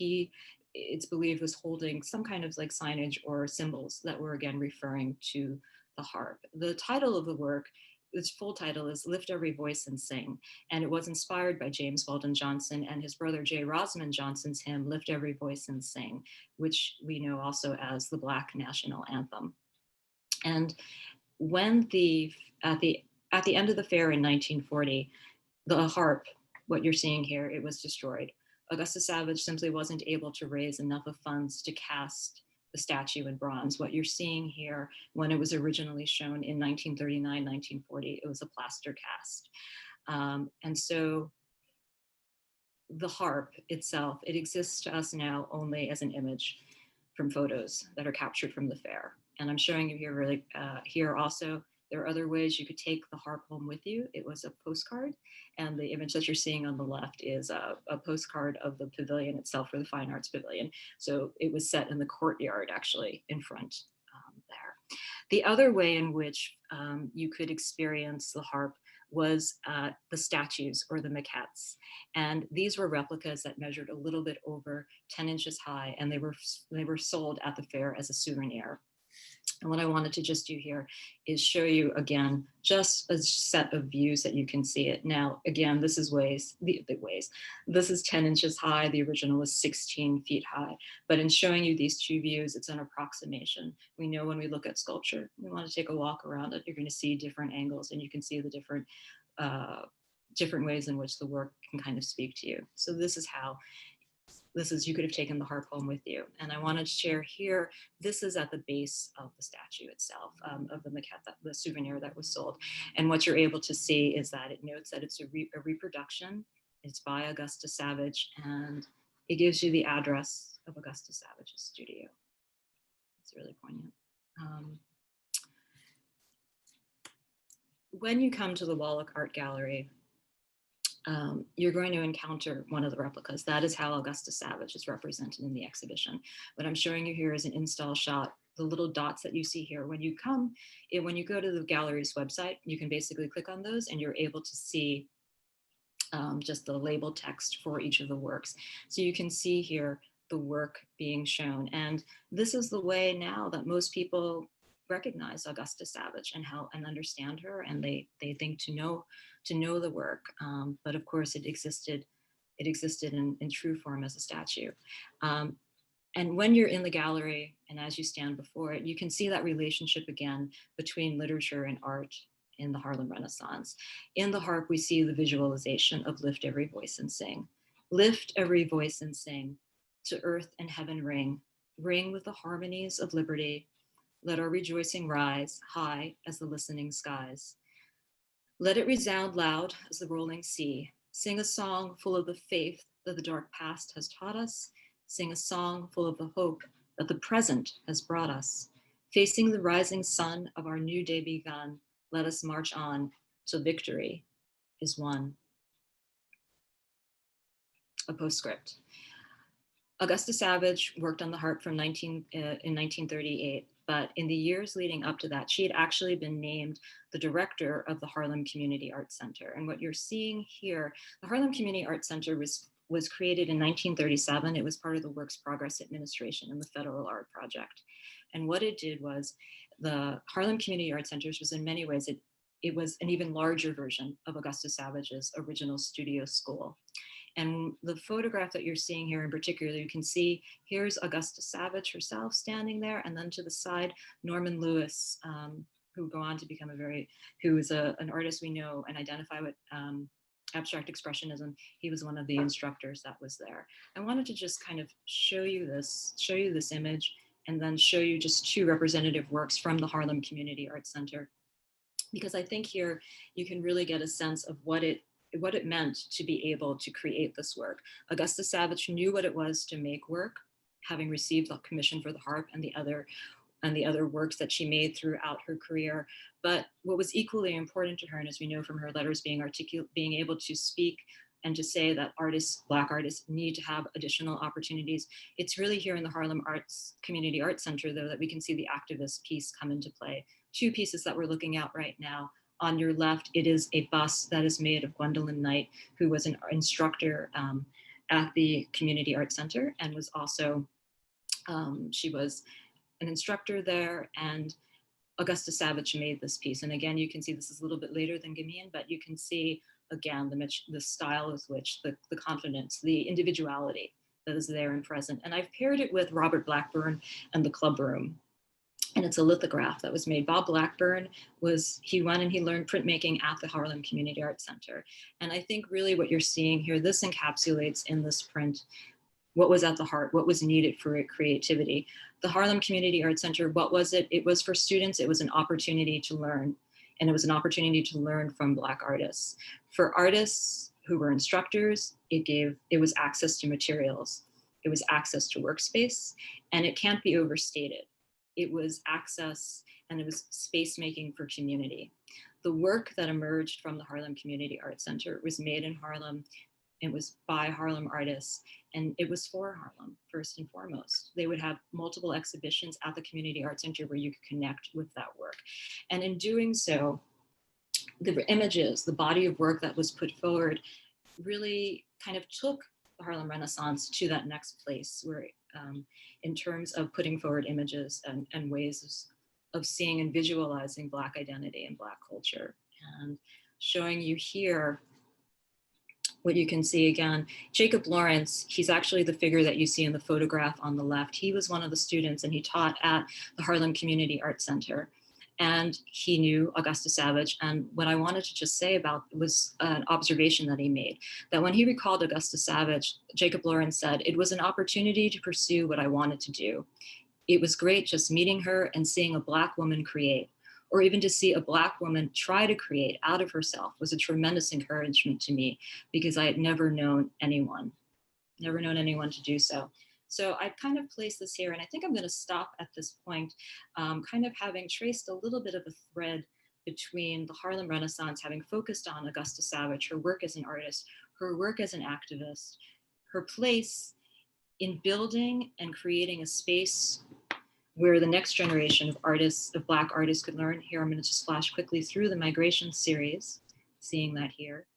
it's believed was holding some kind of like signage or symbols that were again referring to the harp. The title of the work, its full title is Lift Every Voice and Sing, and it was inspired by James Weldon Johnson and his brother J. Rosamond Johnson's hymn, Lift Every Voice and Sing, which we know also as the Black National Anthem. And when at the end of the fair in 1940, the harp, what you're seeing here, it was destroyed. Augusta Savage simply wasn't able to raise enough of funds to cast the statue in bronze. What you're seeing here, when it was originally shown in 1939, 1940, it was a plaster cast. And so the harp itself, it exists to us now only as an image from photos that are captured from the fair. And I'm showing you here really here also. There are other ways you could take the harp home with you. It was a postcard, and the image that you're seeing on the left is a postcard of the pavilion itself, or the Fine Arts Pavilion. So it was set in the courtyard, actually, in front there. The other way in which you could experience the harp was the statues, or the maquettes. And these were replicas that measured a little bit over 10 inches high, and they were sold at the fair as a souvenir. And what I wanted to just do here is show you again, just a set of views that you can see it. Now, again, this is this is 10 inches high. The original was 16 feet high. But in showing you these two views, it's an approximation. We know when we look at sculpture, we want to take a walk around it, you're going to see different angles, and you can see the different ways in which the work can kind of speak to you. So this is how you could have taken the harp home with you. And I wanted to share here, this is at the base of the statue itself, of the maquette, the souvenir that was sold. And what you're able to see is that it notes that it's a reproduction. It's by Augusta Savage, and it gives you the address of Augusta Savage's studio. It's really poignant. When you come to the Wallock Art Gallery, you're going to encounter one of the replicas. That is how Augusta Savage is represented in the exhibition. What I'm showing you here is an install shot. The little dots that you see here, when you go to the gallery's website, you can basically click on those and you're able to see just the label text for each of the works. So you can see here the work being shown. And this is the way now that most people recognize Augusta Savage and understand her, and they think to know the work. But of course, it existed in true form as a statue. And when you're in the gallery and as you stand before it, you can see that relationship again between literature and art in the Harlem Renaissance. In the harp, we see the visualization of lift every voice and sing. Lift every voice and sing, to earth and heaven ring, ring with the harmonies of liberty. Let our rejoicing rise high as the listening skies. Let it resound loud as the rolling sea. Sing a song full of the faith that the dark past has taught us. Sing a song full of the hope that the present has brought us. Facing the rising sun of our new day begun, let us march on till victory is won. A postscript. Augusta Savage worked on the harp in 1938, but in the years leading up to that, she had actually been named the director of the Harlem Community Arts Center. And what you're seeing here, the Harlem Community Arts Center was created in 1937. It was part of the Works Progress Administration and the Federal Art Project. And what it did was the Harlem Community Arts Centers was in many ways, it was an even larger version of Augusta Savage's original studio school. And the photograph that you're seeing here in particular, you can see here's Augusta Savage herself standing there, and then to the side, Norman Lewis, who go on to become who is an artist we know and identify with abstract expressionism. He was one of the instructors that was there. I wanted to just kind of show you this image, and then show you just two representative works from the Harlem Community Arts Center, because I think here you can really get a sense of what it meant to be able to create this work. Augusta Savage knew what it was to make work, having received the commission for the harp and the other works that she made throughout her career. But what was equally important to her, and as we know from her letters, being able to speak and to say that Black artists need to have additional opportunities. It's really here in the Harlem Community Arts Center, though, that we can see the activist piece come into play. Two pieces that we're looking at right now. On your left, it is a bust that is made of Gwendolyn Knight, who was an instructor at the Community Arts Center, and was also, she was an instructor there, and Augusta Savage made this piece. And again, you can see this is a little bit later than Gamine, but you can see, again, the style with which, the confidence, the individuality that is there and present. And I've paired it with Robert Blackburn and the Club Room. And it's a lithograph that was made. Bob Blackburn he went and he learned printmaking at the Harlem Community Arts Center. And I think really what you're seeing here, this encapsulates in this print what was at the heart, what was needed for creativity. The Harlem Community Arts Center, what was it? It was for students, it was an opportunity to learn. And it was an opportunity to learn from Black artists. For artists who were instructors, it was access to materials. It was access to workspace, and it can't be overstated. It was access and it was space making for community. The work that emerged from the Harlem Community Arts Center was made in Harlem. It was by Harlem artists, and it was for Harlem, first and foremost. They would have multiple exhibitions at the Community Arts Center where you could connect with that work. And in doing so, the images, the body of work that was put forward really kind of took the Harlem Renaissance to that next place where in terms of putting forward images and ways of seeing and visualizing Black identity and Black culture. And showing you here what you can see again, Jacob Lawrence, he's actually the figure that you see in the photograph on the left. He was one of the students and he taught at the Harlem Community Arts Center. And he knew Augusta Savage. And what I wanted to just say about it was an observation that he made, that when he recalled Augusta Savage, Jacob Lawrence said, "It was an opportunity to pursue what I wanted to do. It was great just meeting her and seeing a Black woman create, or even to see a Black woman try to create out of herself was a tremendous encouragement to me because I had never known anyone to do so." So I've kind of placed this here, and I think I'm going to stop at this point, kind of having traced a little bit of a thread between the Harlem Renaissance, having focused on Augusta Savage, her work as an artist, her work as an activist, her place in building and creating a space where the next generation of artists, of Black artists could learn. Here, I'm going to just flash quickly through the migration series, seeing that here.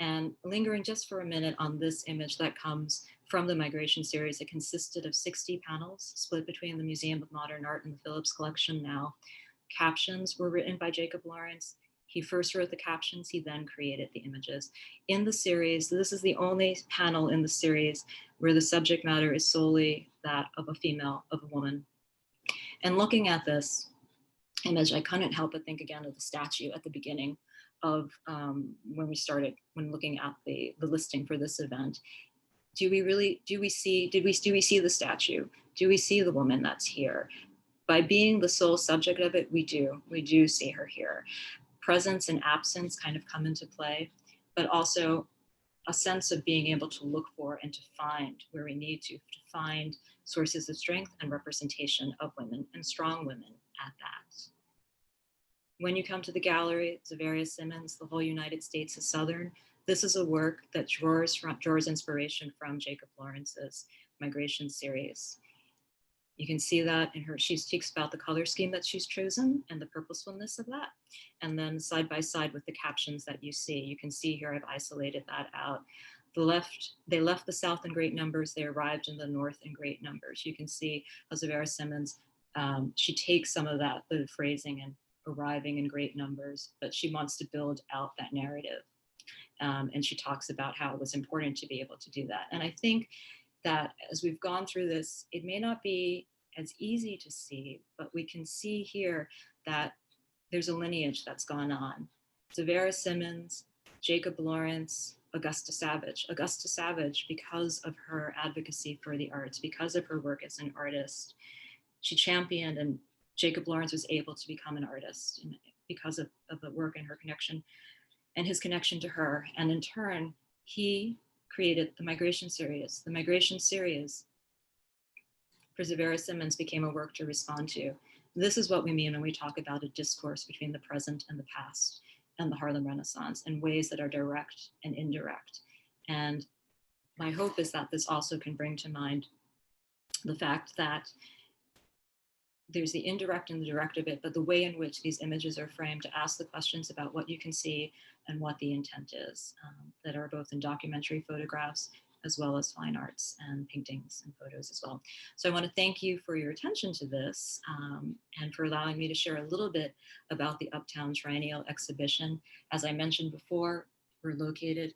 And lingering just for a minute on this image that comes from the migration series. It consisted of 60 panels split between the Museum of Modern Art and the Phillips Collection now. Captions were written by Jacob Lawrence. He first wrote the captions, he then created the images. In the series, this is the only panel in the series where the subject matter is solely that of a female, of a woman. And looking at this image, I couldn't help but think again of the statue at the beginning of when looking at the listing for this event. do we see the statue? Do we see the woman that's here? By being the sole subject of it, we do see her here. Presence and absence kind of come into play, but also a sense of being able to look for and to find where we need to find sources of strength and representation of women, and strong women at that. When you come to the gallery, Zavarius Simmons, The Whole United States is Southern. This is a work that draws inspiration from Jacob Lawrence's Migration series. You can see that in her, she speaks about the color scheme that she's chosen and the purposefulness of that. And then side by side with the captions that you can see here, I've isolated that out. They left the South in great numbers, they arrived in the North in great numbers. You can see how Zavarius Simmons, she takes some of that, the phrasing and arriving in great numbers, but she wants to build out that narrative. And she talks about how it was important to be able to do that. And I think that as we've gone through this, it may not be as easy to see, but we can see here that there's a lineage that's gone on. Zavarius Simmons, Jacob Lawrence, Augusta Savage. Augusta Savage, because of her advocacy for the arts, because of her work as an artist, she championed, and Jacob Lawrence was able to become an artist because of the work and her connection and his connection to her. And in turn, he created the Migration series. The Migration series for Zavarius Simmons became a work to respond to. This is what we mean when we talk about a discourse between the present and the past and the Harlem Renaissance in ways that are direct and indirect. And my hope is that this also can bring to mind the fact that there's the indirect and the direct of it, but the way in which these images are framed to ask the questions about what you can see and what the intent is, that are both in documentary photographs as well as fine arts and paintings and photos as well. So I want to thank you for your attention to this and for allowing me to share a little bit about the Uptown Triennial exhibition. As I mentioned before, we're located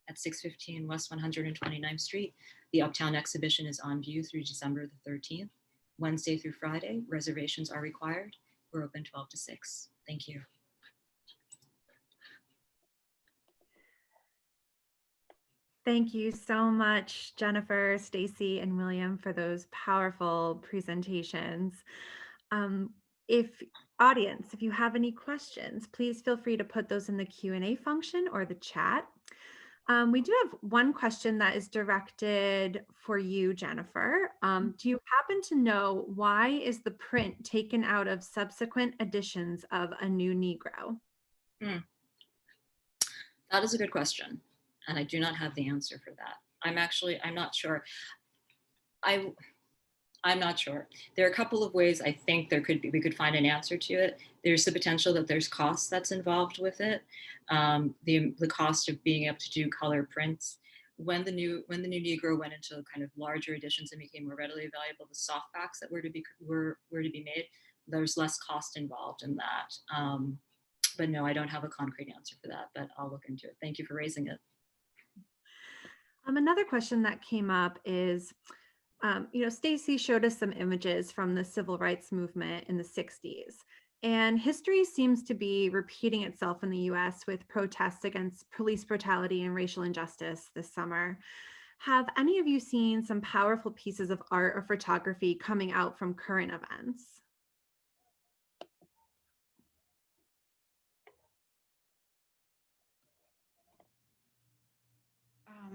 at 615 West 129th Street. The Uptown exhibition is on view through December the 13th. Wednesday through Friday, reservations are required. We're open 12 to 6. Thank you. Thank you so much, Jennifer, Stacie, and William, for those powerful presentations. If you have any questions, please feel free to put those in the Q&A function or the chat. We do have one question that is directed for you, Jennifer. Do you happen to know why is the print taken out of subsequent editions of A New Negro? That is a good question, and I do not have the answer for that. I'm not sure. I'm not sure. There are a couple of ways I think we could find an answer to it. There's the potential that there's cost that's involved with it. The cost of being able to do color prints. When the new Negro went into kind of larger editions and became more readily available, the softbacks that were to be made, there's less cost involved in that. But no, I don't have a concrete answer for that, but I'll look into it. Thank you for raising it. Another question that came up is, Stacie showed us some images from the civil rights movement in the 60s, and history seems to be repeating itself in the US with protests against police brutality and racial injustice this summer. Have any of you seen some powerful pieces of art or photography coming out from current events?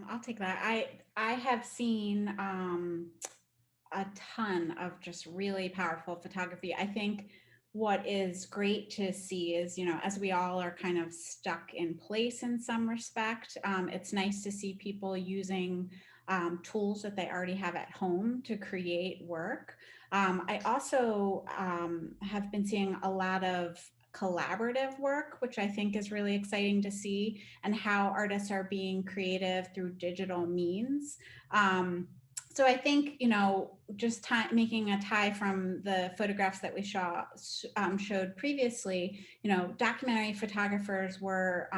I'll take that. I have seen a ton of just really powerful photography. I think what is great to see is, as we all are kind of stuck in place in some respect, it's nice to see people using tools that they already have at home to create work. I also have been seeing a lot of collaborative work, which I think is really exciting to see, and how artists are being creative through digital means. So I think, just making a tie from the photographs that we showed previously, documentary photographers were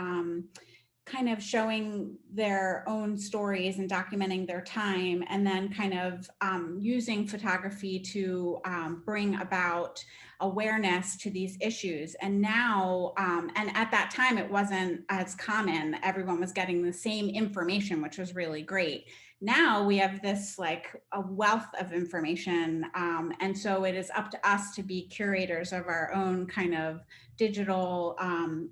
kind of showing their own stories and documenting their time, and then kind of using photography to bring about awareness to these issues. And now, and at that time, it wasn't as common. Everyone was getting the same information, which was really great. Now we have this like a wealth of information. And so it is up to us to be curators of our own kind of digital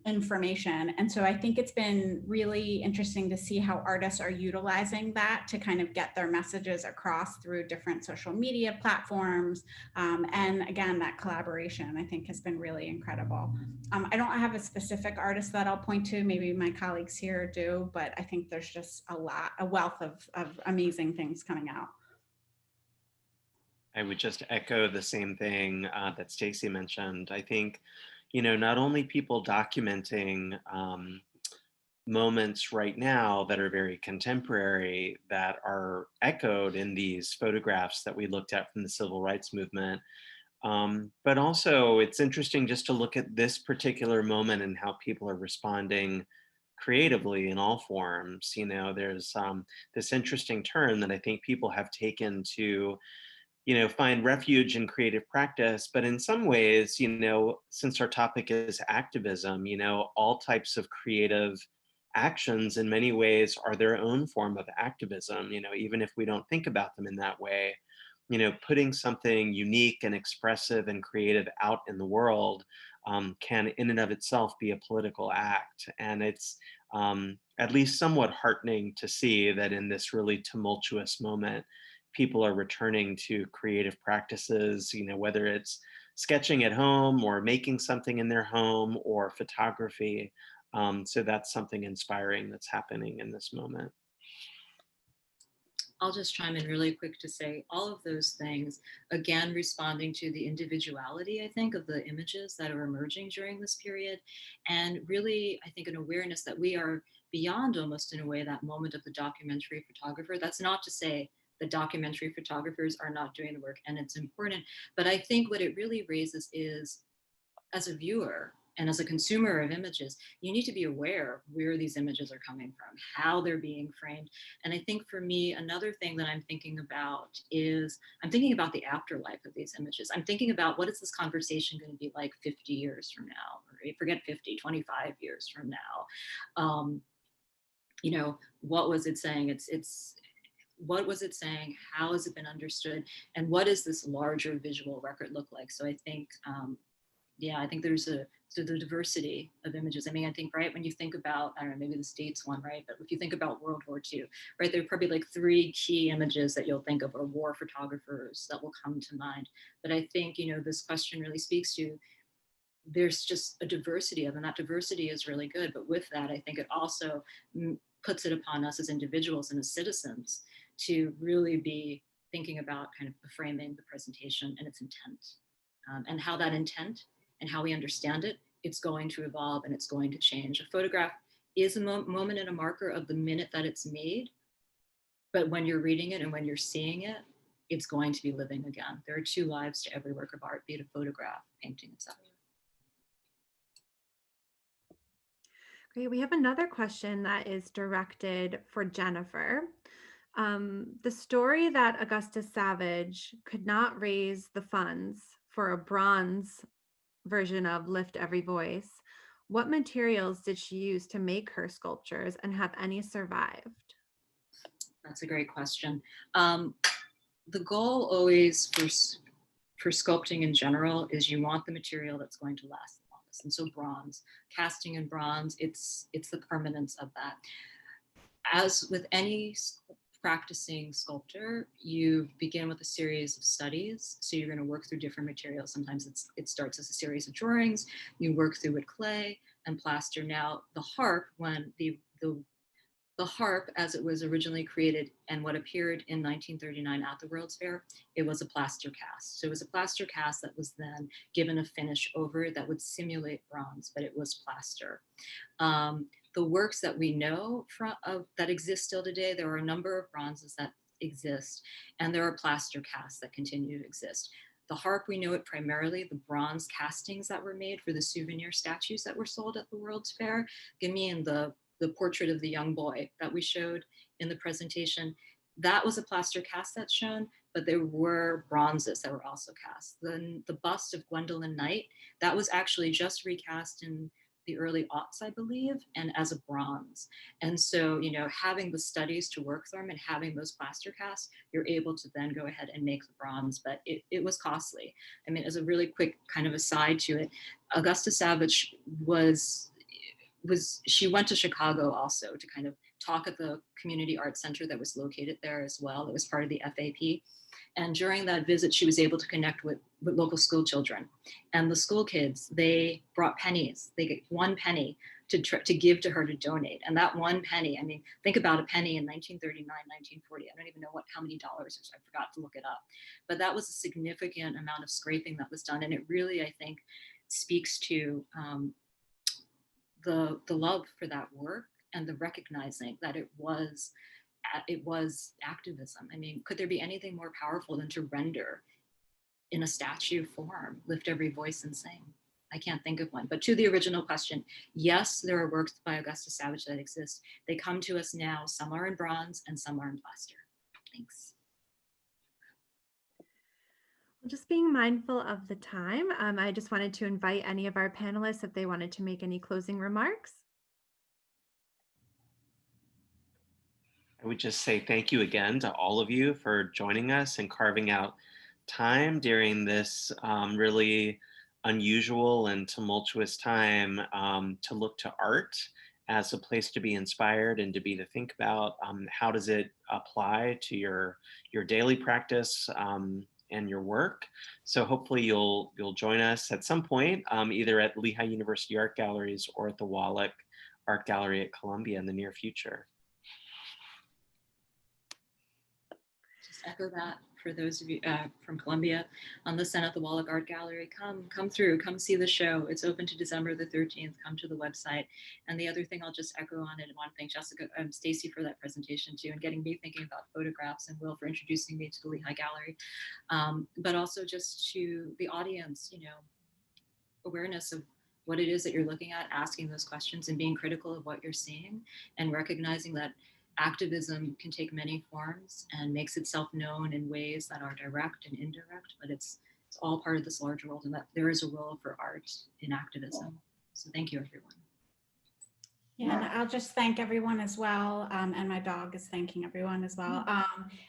information. And so I think it's been really interesting to see how artists are utilizing that to kind of get their messages across through different social media platforms. And again, that collaboration I think has been really incredible. I don't have a specific artist that I'll point to, maybe my colleagues here do, but I think there's just a wealth of amazing things coming out. I would just echo the same thing that Stacie mentioned. I think, you know, not only people documenting moments right now that are very contemporary that are echoed in these photographs that we looked at from the civil rights movement, but also it's interesting just to look at this particular moment and how people are responding creatively in all forms. You know, there's this interesting turn that I think people have taken to, you know, find refuge in creative practice. But in some ways, you know, since our topic is activism, you know, all types of creative actions in many ways are their own form of activism, you know, even if we don't think about them in that way. You know, putting something unique and expressive and creative out in the world can in and of itself be a political act. And it's at least somewhat heartening to see that in this really tumultuous moment, people are returning to creative practices, you know, whether it's sketching at home or making something in their home or photography. So that's something inspiring that's happening in this moment. I'll just chime in really quick to say all of those things, again, responding to the individuality, I think, of the images that are emerging during this period. And really, I think, an awareness that we are beyond almost in a way that moment of the documentary photographer. That's not to say the documentary photographers are not doing the work, and it's important. But I think what it really raises is, as a viewer and as a consumer of images, you need to be aware of where these images are coming from, how they're being framed. And I think for me, another thing that I'm thinking about is I'm thinking about the afterlife of these images. I'm thinking about what is this conversation going to be like 50 years from now, or forget 50, 25 years from now. You know, what was it saying? What was it saying? How has it been understood? And what does this larger visual record look like? So I think, yeah, I think there's the diversity of images. I mean, I think, right, when you think about, I don't know, maybe the States one, right? But if you think about World War II, right, there are probably like 3 key images that you'll think of, or war photographers that will come to mind. But I think, you know, this question really speaks to, there's just a diversity of, and that diversity is really good. But with that, I think it also puts it upon us as individuals and as citizens to really be thinking about kind of the framing, the presentation, and its intent, and how that intent and how we understand it, it's going to evolve and it's going to change. A photograph is a moment and a marker of the minute that it's made, but when you're reading it and when you're seeing it, it's going to be living again. There are 2 lives to every work of art, be it a photograph, painting, etc. Great. We have another question that is directed for Jennifer. The story that Augustus Savage could not raise the funds for a bronze version of Lift Every Voice, what materials did she use to make her sculptures, and have any survived? That's a great question. The goal always for sculpting in general is you want the material that's going to last the longest. And so bronze, casting in bronze, it's the permanence of that. As with any practicing sculptor, you begin with a series of studies. So you're going to work through different materials. Sometimes it starts as a series of drawings. You work through with clay and plaster. Now, the harp, when the harp, as it was originally created and what appeared in 1939 at the World's Fair, it was a plaster cast. So it was a plaster cast that was then given a finish over it that would simulate bronze, but it was plaster. The works that we know that exist still today, there are a number of bronzes that exist, and there are plaster casts that continue to exist. The harp, we know it primarily, the bronze castings that were made for the souvenir statues that were sold at the World's Fair. Give me in the portrait of the young boy that we showed in the presentation, that was a plaster cast that's shown, but there were bronzes that were also cast. Then the bust of Gwendolyn Knight, that was actually just recast in the early aughts, I believe, and as a bronze. And so, you know, having the studies to work from and having those plaster casts, you're able to then go ahead and make the bronze, but it was costly. I mean, as a really quick kind of aside to it, Augusta Savage she went to Chicago also to kind of talk at the community art center that was located there as well. It was part of the FAP. And during that visit, she was able to connect with local school children. And the school kids, they brought pennies. They get 1 penny to give to her to donate. And that 1 penny, I mean, think about a penny in 1939, 1940. I don't even know how many dollars, I forgot to look it up. But that was a significant amount of scraping that was done. And it really, I think, speaks to the love for that work and the recognizing that it was activism. I mean, could there be anything more powerful than to render in a statue form, lift every voice and sing? I can't think of one. But to the original question, yes, there are works by Augusta Savage that exist. They come to us now. Some are in bronze and some are in plaster. Thanks. Just being mindful of the time, I just wanted to invite any of our panelists if they wanted to make any closing remarks. I would just say thank you again to all of you for joining us and carving out time during this really unusual and tumultuous time to look to art as a place to be inspired and to think about how does it apply to your daily practice and your work. So hopefully you'll join us at some point, either at Lehigh University Art Galleries or at the Wallock Art Gallery at Columbia in the near future. Just echo that for those of you from Columbia on the Senate, the Wallock Art Gallery. Come through, come see the show. It's open to December the 13th. Come to the website. And the other thing I'll just echo on it, I want to thank Jessica, Stacie for that presentation too, and getting me thinking about photographs, and Will for introducing me to the Lehigh Gallery. But also just to the audience, you know, awareness of what it is that you're looking at, asking those questions and being critical of what you're seeing, and recognizing that activism can take many forms and makes itself known in ways that are direct and indirect, but it's all part of this larger world, and that there is a role for art in activism. So thank you, everyone. Yeah, and I'll just thank everyone as well, and my dog is thanking everyone as well.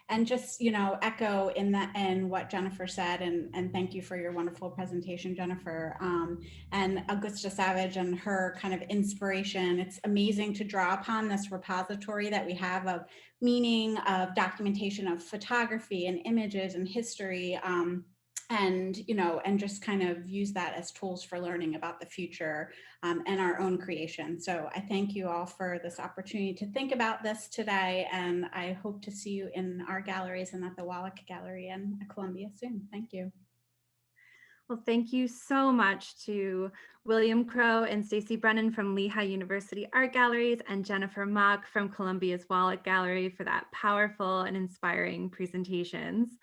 And just, you know, echo in what Jennifer said, and thank you for your wonderful presentation, Jennifer. And Augusta Savage and her kind of inspiration. It's amazing to draw upon this repository that we have of meaning, of documentation of photography and images and history. And, you know, and just kind of use that as tools for learning about the future and our own creation. So I thank you all for this opportunity to think about this today, and I hope to see you in our galleries and at the Wallock Gallery in Columbia soon. Thank you. Well, thank you so much to William Crow and Stacie Brennan from Lehigh University Art Galleries and Jennifer Mock from Columbia's Wallock Gallery for that powerful and inspiring presentations.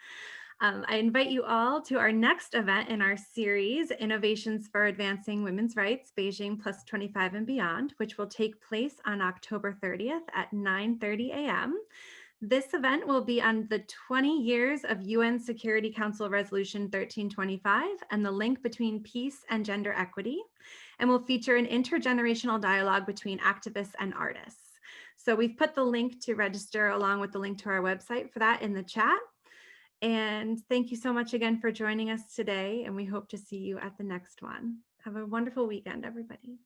I invite you all to our next event in our series, Innovations for Advancing Women's Rights, Beijing Plus 25 and Beyond, which will take place on October 30th at 9:30 a.m. This event will be on the 20 years of UN Security Council Resolution 1325 and the link between peace and gender equity, and will feature an intergenerational dialogue between activists and artists. So we've put the link to register along with the link to our website for that in the chat. And thank you so much again for joining us today, and we hope to see you at the next one. Have a wonderful weekend, everybody.